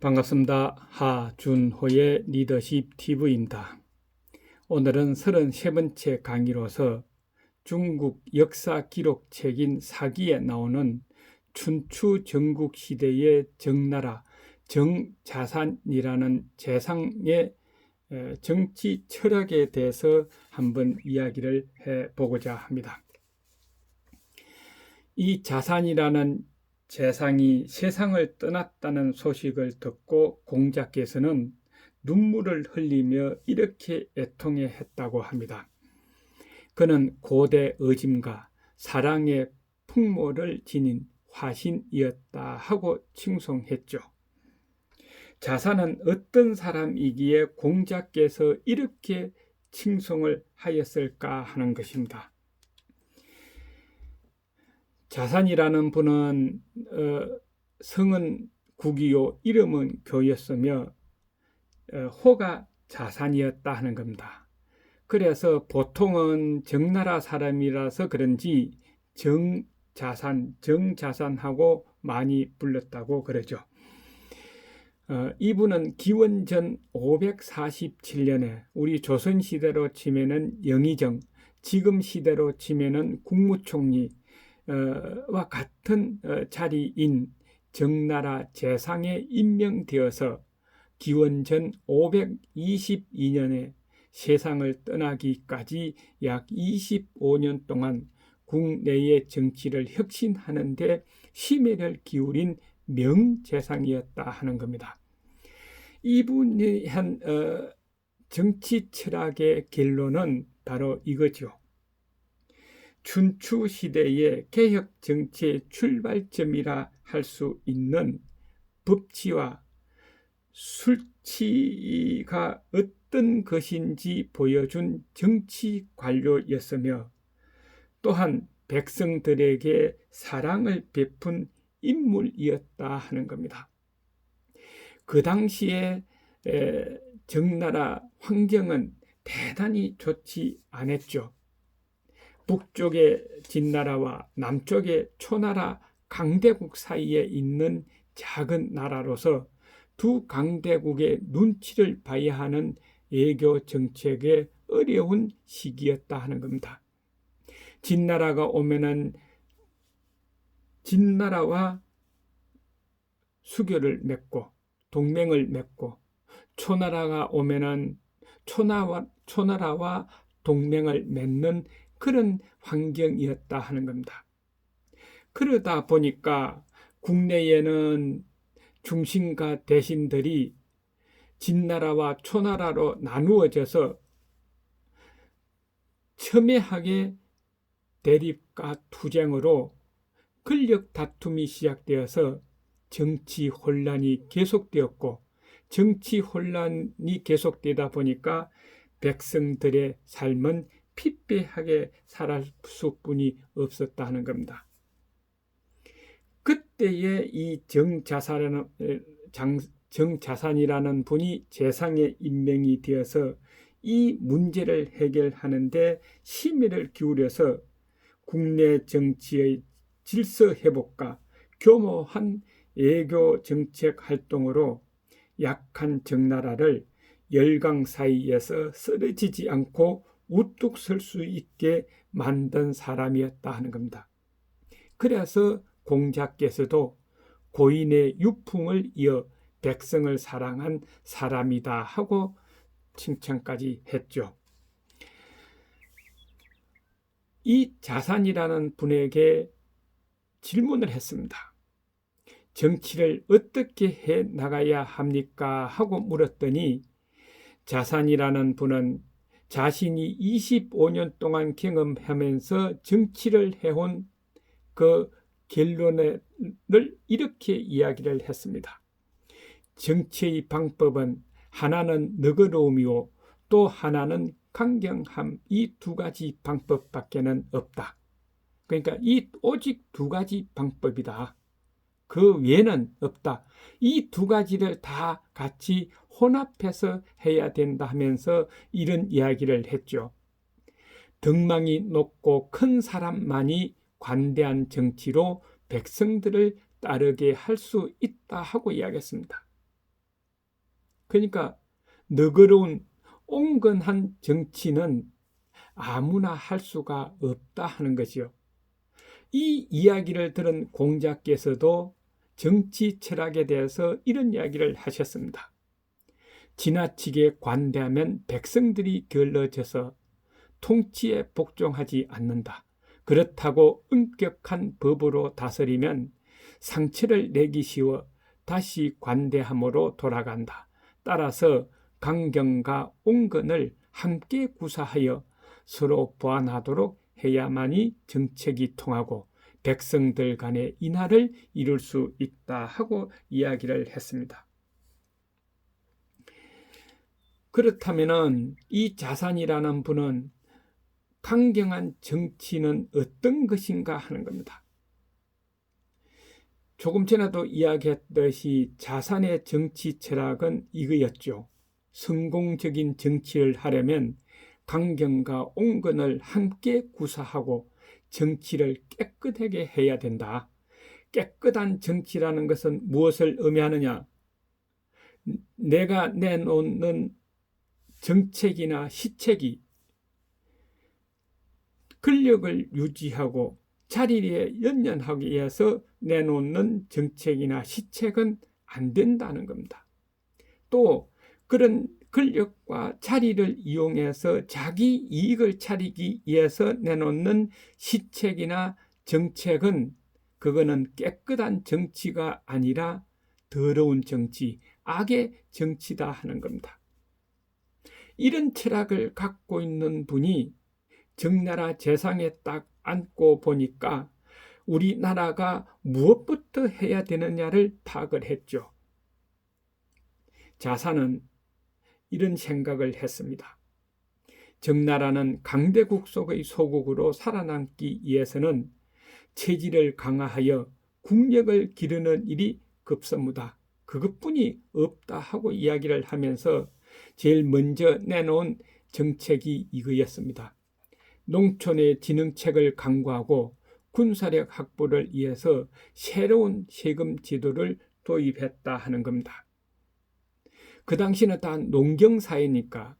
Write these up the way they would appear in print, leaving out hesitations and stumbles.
반갑습니다. 하준호의 리더십 TV입니다. 오늘은 33번째 강의로서 중국 역사 기록책인 사기에 나오는 춘추 전국시대의 정나라 정자산이라는 재상의 정치 철학에 대해서 한번 이야기를 해보고자 합니다. 이 자산이라는 재상이 세상을 떠났다는 소식을 듣고 공자께서는 눈물을 흘리며 이렇게 애통해했다고 합니다. 그는 고대 의짐과 사랑의 풍모를 지닌 화신이었다 하고 칭송했죠. 자산은 어떤 사람이기에 공자께서 이렇게 칭송을 하였을까 하는 것입니다. 자산이라는 분은 성은 국이요 이름은 교였으며 호가 자산이었다 하는 겁니다. 그래서 보통은 정나라 사람이라서 그런지 정자산하고 많이 불렀다고 그러죠. 이분은 기원전 547년에 우리 조선시대로 치면은 영의정, 지금 시대로 치면은 국무총리 와 같은 자리인 정나라 재상에 임명되어서 기원전 522년에 세상을 떠나기까지 약 25년 동안 국내의 정치를 혁신하는 데 심혈을 기울인 명재상이었다 하는 겁니다. 이분이 한 정치 철학의 결론은 바로 이거죠. 춘추 시대의 개혁 정치의 출발점이라 할 수 있는 법치와 술치가 어떤 것인지 보여준 정치 관료였으며 또한 백성들에게 사랑을 베푼 인물이었다 하는 겁니다. 그 당시에 정나라 환경은 대단히 좋지 않았죠. 북쪽의 진나라와 남쪽의 초나라 강대국 사이에 있는 작은 나라로서 두 강대국의 눈치를 봐야 하는 외교 정책에 어려운 시기였다 하는 겁니다. 진나라가 오면은 진나라와 수교를 맺고 동맹을 맺고 초나라가 오면은 초나라와 동맹을 맺는 그런 환경이었다 하는 겁니다. 그러다 보니까 국내에는 중심과 대신들이 진나라와 초나라로 나누어져서 첨예하게 대립과 투쟁으로 권력 다툼이 시작되어서 정치 혼란이 계속되었고 정치 혼란이 계속되다 보니까 백성들의 삶은 피폐하게 살아갈 수뿐이 없었다 하는 겁니다. 그때에 이 정자산이라는 분이 재상에 임명이 되어서 이 문제를 해결하는데 심혈을 기울여서 국내 정치의 질서 회복과 교모한 외교 정책 활동으로 약한 정나라를 열강 사이에서 쓰러지지 않고 우뚝 설 수 있게 만든 사람이었다 하는 겁니다. 그래서 공자께서도 고인의 유풍을 이어 백성을 사랑한 사람이다 하고 칭찬까지 했죠. 이 자산이라는 분에게 질문을 했습니다. 정치를 어떻게 해 나가야 합니까? 하고 물었더니 자산이라는 분은 자신이 25년 동안 경험하면서 정치를 해온 그 결론을 이렇게 이야기를 했습니다. 정치의 방법은 하나는 너그러움이요 또 하나는 강경함, 이 두 가지 방법밖에는 없다. 그러니까 이 오직 두 가지 방법이다. 그 외에는 없다. 이 두 가지를 다 같이 혼합해서 해야 된다 하면서 이런 이야기를 했죠. 덕망이 높고 큰 사람만이 관대한 정치로 백성들을 따르게 할 수 있다 하고 이야기했습니다. 그러니까 너그러운 온건한 정치는 아무나 할 수가 없다 하는 거지요. 이 이야기를 들은 공자께서도 정치 철학에 대해서 이런 이야기를 하셨습니다. 지나치게 관대하면 백성들이 게을러져서 통치에 복종하지 않는다. 그렇다고 엄격한 법으로 다스리면 상처를 내기 쉬워 다시 관대함으로 돌아간다. 따라서 강경과 온건을 함께 구사하여 서로 보완하도록 해야만이 정책이 통하고 백성들 간의 인하를 이룰 수 있다 하고 이야기를 했습니다. 그렇다면 이 자산이라는 분은 강경한 정치는 어떤 것인가 하는 겁니다. 조금 전에도 이야기했듯이 자산의 정치 철학은 이거였죠. 성공적인 정치를 하려면 강경과 온건을 함께 구사하고 정치를 깨끗하게 해야 된다. 깨끗한 정치라는 것은 무엇을 의미하느냐? 내가 내놓는 정책이나 시책이 권력을 유지하고 자리에 연연하기 위해서 내놓는 정책이나 시책은 안 된다는 겁니다. 또 그런 권력과 자리를 이용해서 자기 이익을 차리기 위해서 내놓는 시책이나 정책은 그거는 깨끗한 정치가 아니라 더러운 정치, 악의 정치다 하는 겁니다. 이런 철학을 갖고 있는 분이 정나라 재상에 딱 앉고 보니까 우리나라가 무엇부터 해야 되느냐를 파악을 했죠. 자산은 이런 생각을 했습니다. 정나라는 강대국 속의 소국으로 살아남기 위해서는 체질을 강화하여 국력을 기르는 일이 급선무다. 그것뿐이 없다 하고 이야기를 하면서 제일 먼저 내놓은 정책이 이거였습니다. 농촌의 진흥책을 강구하고 군사력 확보를 위해서 새로운 세금 제도를 도입했다 하는 겁니다. 그 당시는 다 농경사회니까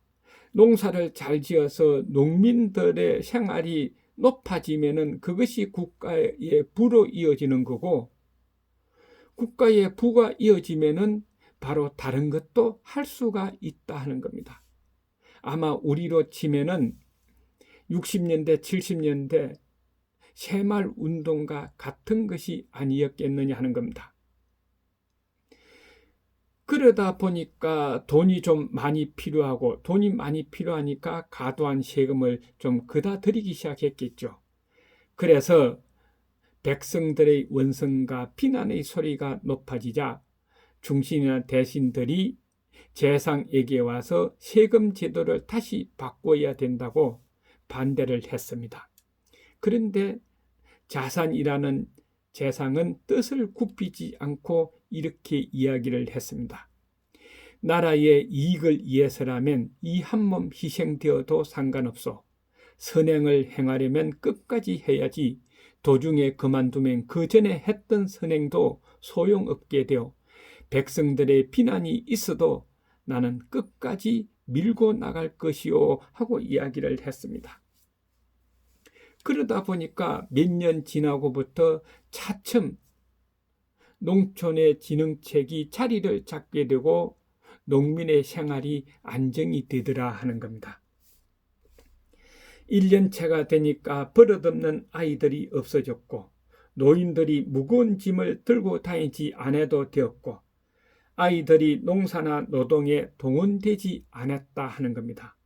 농사를 잘 지어서 농민들의 생활이 높아지면은 그것이 국가의 부로 이어지는 거고, 국가의 부가 이어지면은 바로 다른 것도 할 수가 있다 하는 겁니다. 아마 우리로 치면은 60년대, 70년대 새마을 운동과 같은 것이 아니었겠느냐 하는 겁니다. 그러다 보니까 돈이 좀 많이 필요하고, 돈이 많이 필요하니까 과도한 세금을 좀 그다 들이기 시작했겠죠. 그래서 백성들의 원성과 비난의 소리가 높아지자 중신이나 대신들이 재상에게 와서 세금 제도를 다시 바꿔야 된다고 반대를 했습니다. 그런데 자산이라는 재상은 뜻을 굽히지 않고 이렇게 이야기를 했습니다. 나라의 이익을 위해서라면 이 한 몸 희생되어도 상관없어. 선행을 행하려면 끝까지 해야지. 도중에 그만두면 그 전에 했던 선행도 소용없게 되어 백성들의 비난이 있어도 나는 끝까지 밀고 나갈 것이요 하고 이야기를 했습니다. 그러다 보니까 몇 년 지나고부터 차츰 농촌의 진흥책이 자리를 잡게 되고 농민의 생활이 안정이 되더라 하는 겁니다. 1년째가 되니까 버릇없는 아이들이 없어졌고, 노인들이 무거운 짐을 들고 다니지 않아도 되었고, 아이들이 농사나 노동에 동원되지 않았다 하는 겁니다.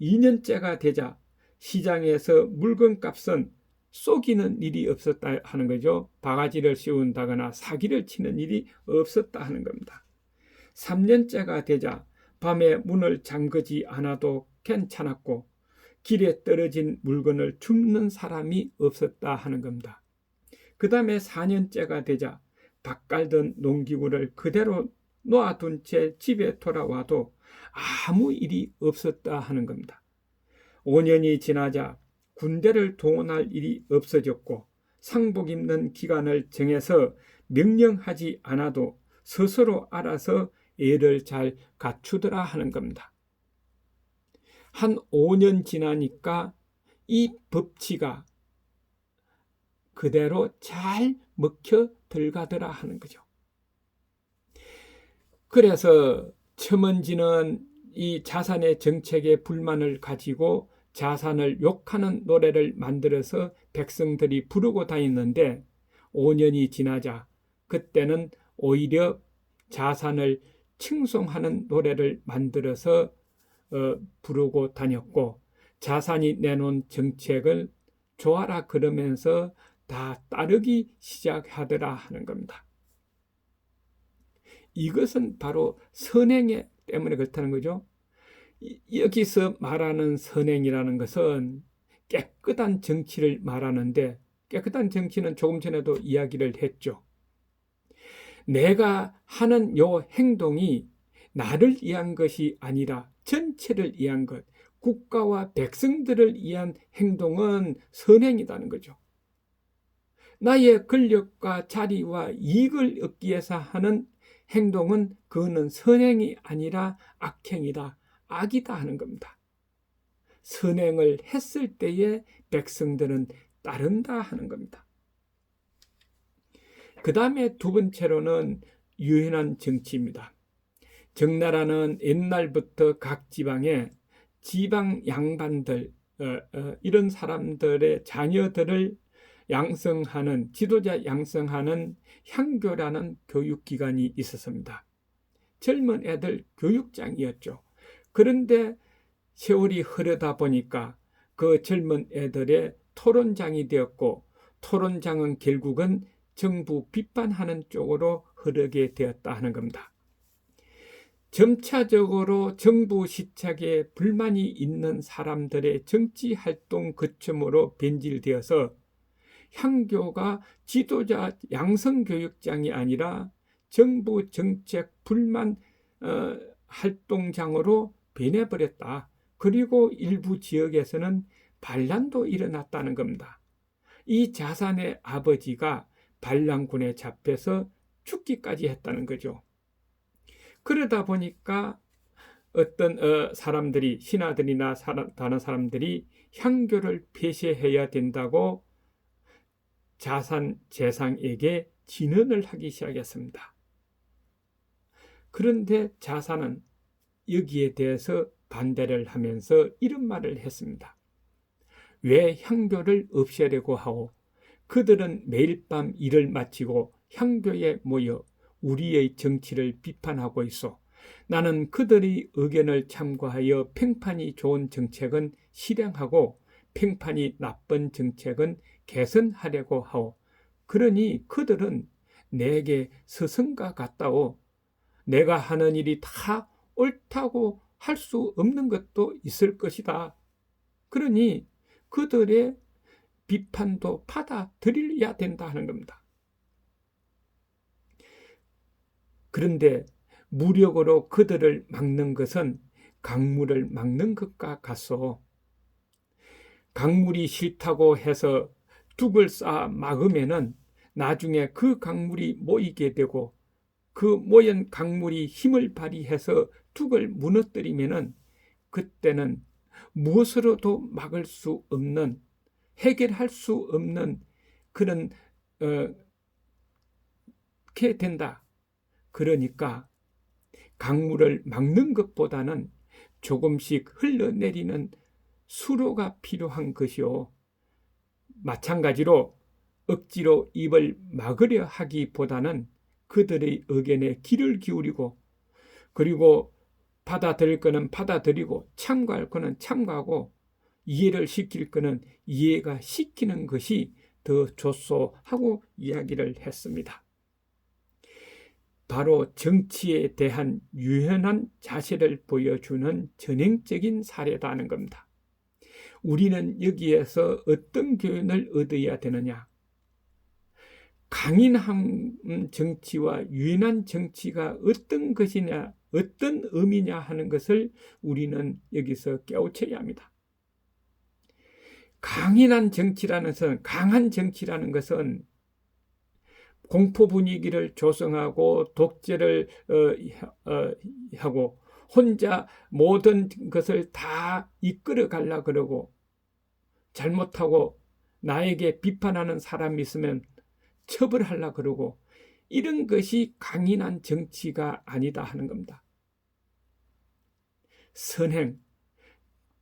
2년째가 되자 시장에서 물건값은 쏘기는 일이 없었다 하는 거죠. 바가지를 씌운다거나 사기를 치는 일이 없었다 하는 겁니다. 3년째가 되자 밤에 문을 잠그지 않아도 괜찮았고, 길에 떨어진 물건을 줍는 사람이 없었다 하는 겁니다. 그 다음에 4년째가 되자 밥 깔던 농기구를 그대로 놓아둔 채 집에 돌아와도 아무 일이 없었다 하는 겁니다. 5년이 지나자 군대를 동원할 일이 없어졌고, 상복 입는 기간을 정해서 명령하지 않아도 스스로 알아서 예를 잘 갖추더라 하는 겁니다. 한 5년 지나니까 이 법치가 그대로 잘 먹혀 들어가더라 하는 거죠. 그래서 첨언지는 이 자산의 정책에 불만을 가지고 자산을 욕하는 노래를 만들어서 백성들이 부르고 다녔는데 5년이 지나자 그때는 오히려 자산을 칭송하는 노래를 만들어서 부르고 다녔고 자산이 내놓은 정책을 좋아라 그러면서 다 따르기 시작하더라 하는 겁니다. 이것은 바로 선행 때문에 그렇다는 거죠. 여기서 말하는 선행이라는 것은 깨끗한 정치를 말하는데 깨끗한 정치는 조금 전에도 이야기를 했죠. 내가 하는 요 행동이 나를 위한 것이 아니라 전체를 위한 것, 국가와 백성들을 위한 행동은 선행이라는 거죠. 나의 권력과 자리와 이익을 얻기 위해서 하는 행동은 그거는 선행이 아니라 악행이다, 악이다 하는 겁니다. 선행을 했을 때에 백성들은 따른다 하는 겁니다. 그 다음에 두 번째로는 유연한 정치입니다. 정나라는 옛날부터 각 지방에 지방 양반들, 이런 사람들의 자녀들을 양성하는, 지도자 양성하는 향교라는 교육기관이 있었습니다. 젊은 애들 교육장이었죠. 그런데 세월이 흐르다 보니까 그 젊은 애들의 토론장이 되었고 토론장은 결국은 정부 비판하는 쪽으로 흐르게 되었다 하는 겁니다. 점차적으로 정부 시착에 불만이 있는 사람들의 정치활동 거점으로 변질되어서 향교가 지도자 양성교육장이 아니라 정부 정책 불만 활동장으로 변해버렸다. 그리고 일부 지역에서는 반란도 일어났다는 겁니다. 이 자산의 아버지가 반란군에 잡혀서 죽기까지 했다는 거죠. 그러다 보니까 어떤 사람들이, 신하들이나 다른 사람들이 향교를 폐쇄해야 된다고 자산 재상에게 진언을 하기 시작했습니다. 그런데 자산은 여기에 대해서 반대를 하면서 이런 말을 했습니다. 왜 향교를 없애려고 하오? 그들은 매일 밤 일을 마치고 향교에 모여 우리의 정치를 비판하고 있어. 나는 그들의 의견을 참고하여 평판이 좋은 정책은 실행하고 평판이 나쁜 정책은 개선하려고 하오. 그러니 그들은 내게 스승과 같다오. 내가 하는 일이 다 옳다고 할 수 없는 것도 있을 것이다. 그러니 그들의 비판도 받아들여야 된다 하는 겁니다. 그런데 무력으로 그들을 막는 것은 강물을 막는 것과 같소. 강물이 싫다고 해서 둑을 쌓아 막으면은 나중에 그 강물이 모이게 되고 그 모인 강물이 힘을 발휘해서 둑을 무너뜨리면은 그때는 무엇으로도 막을 수 없는, 해결할 수 없는 그런 게 된다. 그러니까 강물을 막는 것보다는 조금씩 흘러내리는 수로가 필요한 것이요. 마찬가지로 억지로 입을 막으려 하기보다는 그들의 의견에 귀를 기울이고 그리고 받아들일 거는 받아들이고 참고할 거는 참고하고 이해를 시킬 거는 이해가 시키는 것이 더 좋소 하고 이야기를 했습니다. 바로 정치에 대한 유연한 자세를 보여주는 전형적인 사례라는 겁니다. 우리는 여기에서 어떤 교훈을 얻어야 되느냐? 강인한 정치와 유연한 정치가 어떤 것이냐, 어떤 의미냐 하는 것을 우리는 여기서 깨우쳐야 합니다. 강인한 정치라는 것은, 강한 정치라는 것은 공포 분위기를 조성하고 독재를 하고 혼자 모든 것을 다 이끌어 가려 그러고 잘못하고 나에게 비판하는 사람이 있으면 처벌하려 그러고 이런 것이 강인한 정치가 아니다 하는 겁니다. 선행,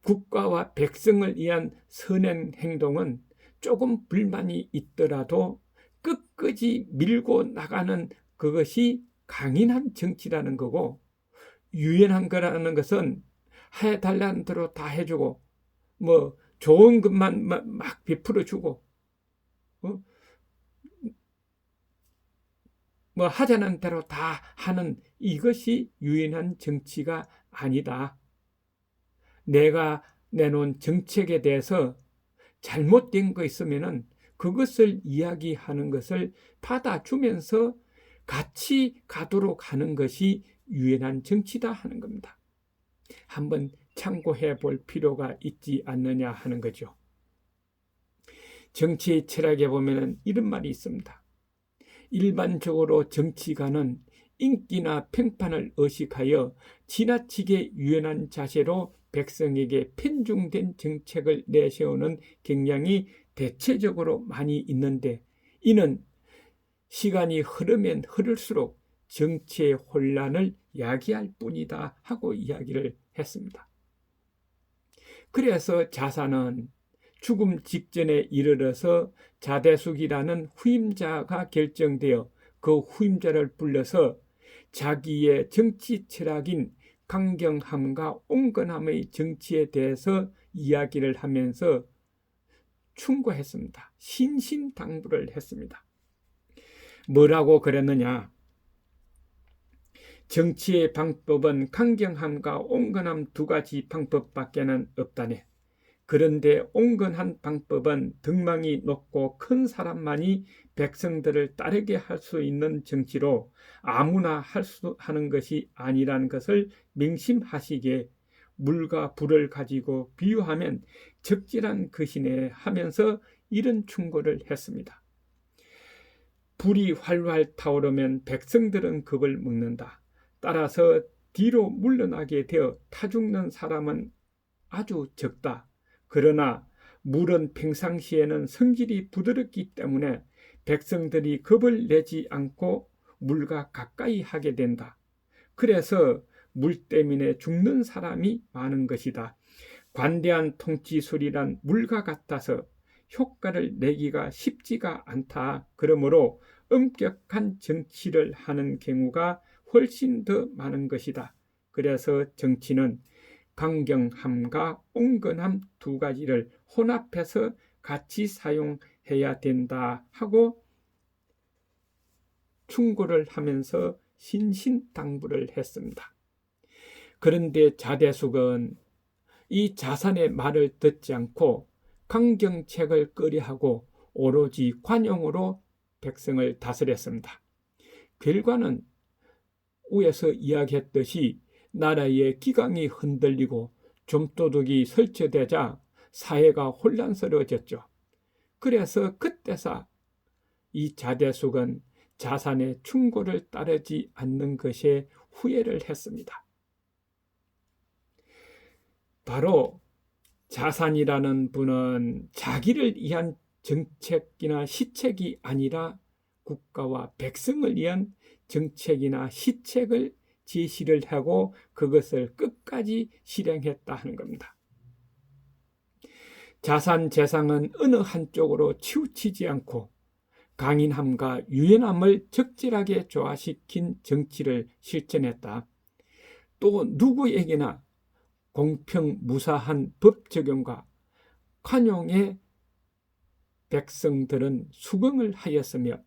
국가와 백성을 위한 선행 행동은 조금 불만이 있더라도 끝까지 밀고 나가는 그것이 강인한 정치라는 거고, 유연한 거라는 것은 해달라는 대로 다 해주고 뭐 좋은 것만 막 베풀어주고 뭐 하자는 대로 다 하는 이것이 유연한 정치가 아니다. 내가 내놓은 정책에 대해서 잘못된 거 있으면은 그것을 이야기하는 것을 받아주면서 같이 가도록 하는 것이 유연한 정치다 하는 겁니다. 한번 참고해 볼 필요가 있지 않느냐 하는 거죠. 정치 철학에 보면은 이런 말이 있습니다. 일반적으로 정치가는 인기나 평판을 의식하여 지나치게 유연한 자세로 백성에게 편중된 정책을 내세우는 경향이 대체적으로 많이 있는데, 이는 시간이 흐르면 흐를수록 정치의 혼란을 야기할 뿐이다 하고 이야기를 했습니다. 그래서 자사는 죽음 직전에 이르러서 자대숙이라는 후임자가 결정되어 그 후임자를 불러서 자기의 정치 철학인 강경함과 온건함의 정치에 대해서 이야기를 하면서 충고했습니다. 신신당부를 했습니다. 뭐라고 그랬느냐? 정치의 방법은 강경함과 온건함 두 가지 방법밖에는 없다네. 그런데 온건한 방법은 덕망이 높고 큰 사람만이 백성들을 따르게 할 수 있는 정치로 아무나 하는 것이 아니라는 것을 명심하시기에 물과 불을 가지고 비유하면 적절한 것이네 하면서 이런 충고를 했습니다. 불이 활활 타오르면 백성들은 겁을 먹는다. 따라서 뒤로 물러나게 되어 타죽는 사람은 아주 적다. 그러나 물은 평상시에는 성질이 부드럽기 때문에 백성들이 겁을 내지 않고 물과 가까이 하게 된다. 그래서 물 때문에 죽는 사람이 많은 것이다. 관대한 통치술이란 물과 같아서 효과를 내기가 쉽지가 않다. 그러므로 엄격한 정치를 하는 경우가 훨씬 더 많은 것이다. 그래서 정치는 강경함과 온건함 두 가지를 혼합해서 같이 사용해야 된다 하고 충고를 하면서 신신당부를 했습니다. 그런데 자대숙은 이 자산의 말을 듣지 않고 강경책을 꺼려하고 오로지 관용으로 백성을 다스렸습니다. 결과는 위에서 이야기했듯이 나라의 기강이 흔들리고 좀도둑이 설치되자 사회가 혼란스러워졌죠. 그래서 그때서 이 자대숙은 자산의 충고를 따르지 않는 것에 후회를 했습니다. 바로 자산이라는 분은 자기를 위한 정책이나 시책이 아니라 국가와 백성을 위한 정책이나 시책을 제시를 하고 그것을 끝까지 실행했다 하는 겁니다. 자산 재상은 어느 한쪽으로 치우치지 않고 강인함과 유연함을 적절하게 조화시킨 정치를 실천했다. 또 누구에게나 공평무사한 법 적용과 관용에 백성들은 수긍을 하였으며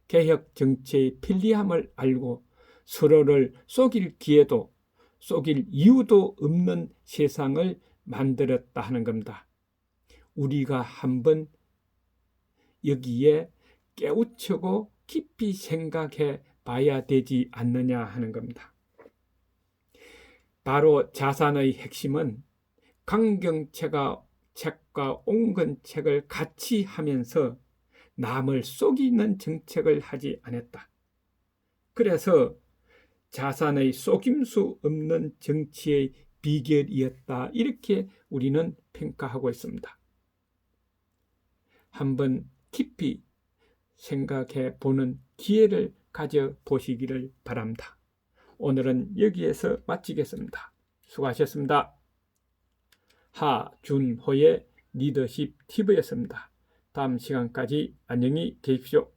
개혁 정치의 편리함을 알고 서로를 속일 기회도 속일 이유도 없는 세상을 만들었다 하는 겁니다. 우리가 한번 여기에 깨우치고 깊이 생각해 봐야 되지 않느냐 하는 겁니다. 바로 자산의 핵심은 강경책과 온건책을 같이 하면서 남을 속이는 정책을 하지 않았다. 그래서 자산의 속임수 없는 정치의 비결이었다. 이렇게 우리는 평가하고 있습니다. 한번 깊이 생각해 보는 기회를 가져보시기를 바랍니다. 오늘은 여기에서 마치겠습니다. 수고하셨습니다. 하준호의 리더십 팁이었습니다. 다음 시간까지 안녕히 계십시오.